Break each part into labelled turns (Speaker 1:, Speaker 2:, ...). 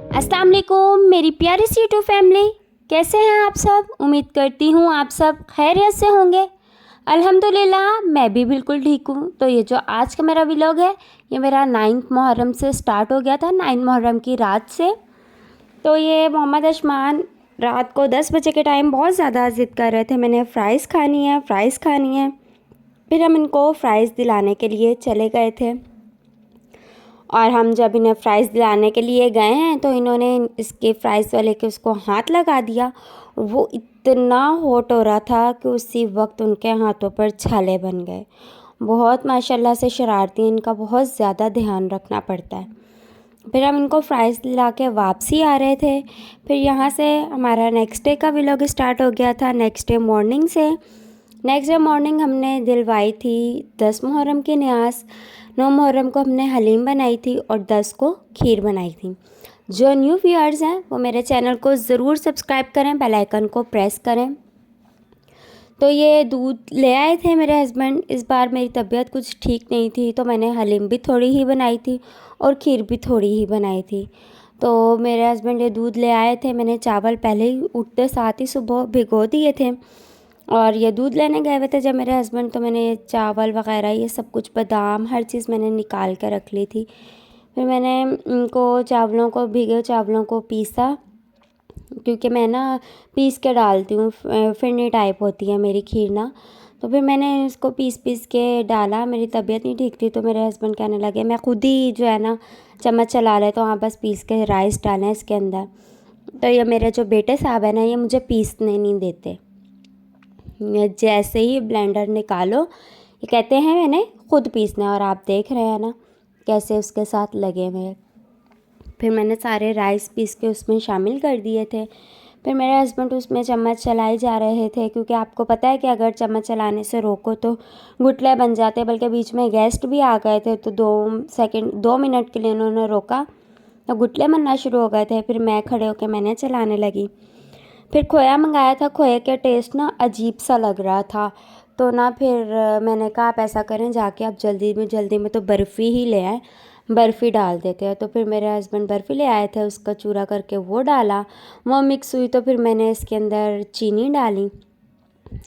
Speaker 1: अस्सलाम वालेकुम मेरी प्यारी सी यूट्यूब फैमिली, कैसे हैं आप सब। उम्मीद करती हूँ आप सब खैरियत से होंगे। अल्हम्दुलिल्लाह मैं भी बिल्कुल ठीक हूँ। तो ये जो आज का मेरा व्लॉग है, ये मेरा 9 मुहर्रम से स्टार्ट हो गया था, 9 मुहर्रम की रात से। तो ये मोहम्मद अशमान रात को 10 बजे के टाइम बहुत ज़्यादा ज़िद कर रहे थे, मैंने फ़्राइज़ खानी है, फ़्राइज़ खानी है। फिर हम इनको फ़्राइज़ दिलाने के लिए चले गए थे, और हम जब इन्हें फ़्राइज़ दिलाने के लिए गए हैं तो इन्होंने इसके फ़्राइज़ वाले के उसको हाथ लगा दिया। वो इतना हॉट हो रहा था कि उसी वक्त उनके हाथों पर छाले बन गए। बहुत माशाल्लाह से शरारती, इनका बहुत ज़्यादा ध्यान रखना पड़ता है। फिर हम इनको फ़्राइज़ दिला के वापसी आ रहे थे। फिर यहाँ से हमारा नेक्स्ट डे का व्लॉग स्टार्ट हो गया था। नेक्स्ट डे मॉर्निंग हमने दिलवाई थी 10 मुहर्रम की न्याज़। 9 मुहर्रम को हमने हलीम बनाई थी और 10 को खीर बनाई थी। जो न्यू व्यूअर्स हैं वो मेरे चैनल को ज़रूर सब्सक्राइब करें, बेल आइकन को प्रेस करें। तो ये दूध ले आए थे मेरे हस्बैंड। इस बार मेरी तबीयत कुछ ठीक नहीं थी, तो मैंने हलीम भी थोड़ी ही बनाई थी और खीर भी थोड़ी ही बनाई थी। तो मेरे हस्बैंड ये दूध ले आए थे। मैंने चावल पहले ही उठते साथ ही सुबह भिगो दिए थे, और ये दूध लेने गए हुए थे जब मेरे हस्बैंड। तो मैंने ये चावल वगैरह ये सब कुछ, बादाम, हर चीज़ मैंने निकाल कर रख ली थी। फिर मैंने इनको भीगे चावलों को पीसा, क्योंकि मैं ना पीस के डालती हूँ, फिरनी टाइप होती है मेरी खीर ना। तो फिर मैंने इसको पीस पीस के डाला। मेरी तबीयत नहीं ठीक थी तो मेरे हस्बैंड कहने लगे मैं खुद ही जो है ना चम्मच चला ले, तो हाँ बस पीस के राइस डालें इसके अंदर। तो ये मेरे जो बेटे साहब हैं ना, ये मुझे पीसने नहीं देते। जैसे ही ब्लेंडर निकालो ये कहते हैं मैंने खुद पीसना है, और आप देख रहे हैं ना कैसे उसके साथ लगे हुए हैं। फिर मैंने सारे राइस पीस के उसमें शामिल कर दिए थे। फिर मेरे हस्बैंड उसमें चम्मच चलाए जा रहे थे, क्योंकि आपको पता है कि अगर चम्मच चलाने से रोको तो गुठले बन जाते हैं। बल्कि बीच में गेस्ट भी आ गए थे, तो 2 मिनट के लिए उन्होंने रोका तो गुठले बनना शुरू हो गए थे। फिर मैं खड़े होकर मैंने चलाने लगी। फिर खोया मंगाया था, खोए का टेस्ट ना अजीब सा लग रहा था। तो ना फिर मैंने कहा आप ऐसा करें, जाके आप जल्दी में तो बर्फ़ी ही ले आए, बर्फ़ी डाल देते हैं। तो फिर मेरे हस्बैंड बर्फ़ी ले आए थे, उसका चूरा करके वो डाला। वो मिक्स हुई तो फिर मैंने इसके अंदर चीनी डाली,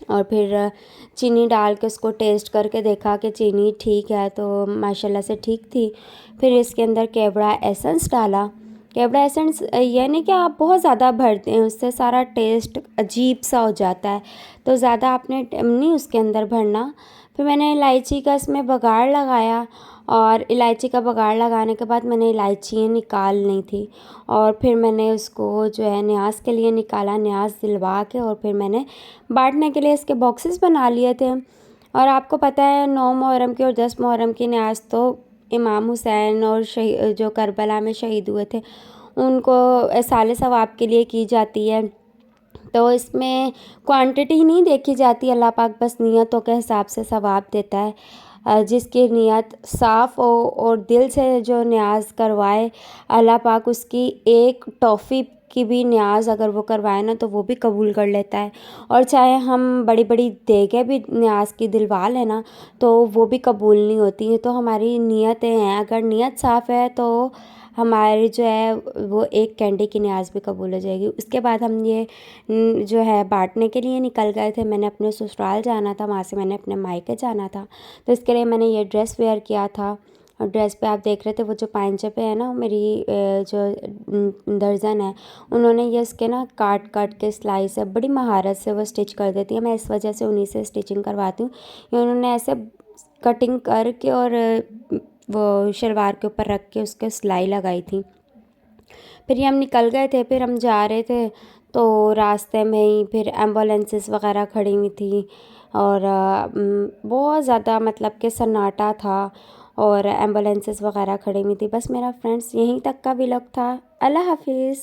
Speaker 1: और फिर चीनी डाल के उसको टेस्ट करके देखा कि चीनी ठीक है, तो माशाल्लाह से ठीक थी। फिर इसके अंदर केवड़ा एसेंस डाला। केवड़ा एसेंस ये नहीं कि आप बहुत ज़्यादा भरते हैं, उससे सारा टेस्ट अजीब सा हो जाता है, तो ज़्यादा आपने नहीं उसके अंदर भरना। फिर मैंने इलायची का इसमें बघाड़ लगाया, और इलायची का बघाड़ लगाने के बाद मैंने इलायची निकालनी थी, और फिर मैंने उसको जो है न्याज़ के लिए निकाला, न्याज़ दिलवा के, और फिर मैंने बांटने के लिए इसके बॉक्सेस बना लिए थे। और आपको पता है 9 मुहर्रम की और 10 मुहर्रम की न्याज़ तो इमाम हुसैन और जो करबला में शहीद हुए थे उनको साले सवाब के लिए की जाती है। तो इसमें क्वांटिटी नहीं देखी जाती, अल्लाह पाक बस नियतों के हिसाब से सवाब देता है। जिसकी नीयत साफ़ हो और दिल से जो न्याज़ करवाए, अल्लाह पाक उसकी एक टॉफ़ी की भी न्याज़ अगर वो करवाए ना तो वो भी कबूल कर लेता है। और चाहे हम बड़ी बड़ी देगे भी न्याज़ की दिलवा लें ना तो वो भी कबूल नहीं होती हैं। तो हमारी नीयतें हैं, अगर नीयत साफ़ है तो हमारी जो है वो एक कैंडी की न्याज़ भी कबूल हो जाएगी। उसके बाद हम ये जो है बांटने के लिए निकल गए थे। मैंने अपने ससुराल जाना था, वहाँ से मैंने अपने मायके जाना था, तो इसके लिए मैंने ये ड्रेस वेयर किया था। और ड्रेस पे आप देख रहे थे वो जो पांचे पे है ना, मेरी जो दर्जन है उन्होंने ये इसके ना काट काट के सिलाई से बड़ी महारत से वो स्टिच कर देती है। मैं इस वजह से उन्हीं से स्टिचिंग करवाती हूँ। ये उन्होंने ऐसे कटिंग करके और वो शलवार के ऊपर रख के उसके सिलाई लगाई थी। फिर ये हम निकल गए थे। फिर हम जा रहे थे तो रास्ते में ही फिर एम्बुलेंसेस वगैरह खड़ी हुई थी, और बहुत ज़्यादा मतलब कि सन्नाटा था, और एम्बुलेंसेस वगैरह खड़ी हुई थी। बस मेरा फ्रेंड्स यहीं तक का व्लॉग था। अल्लाह हाफिज़।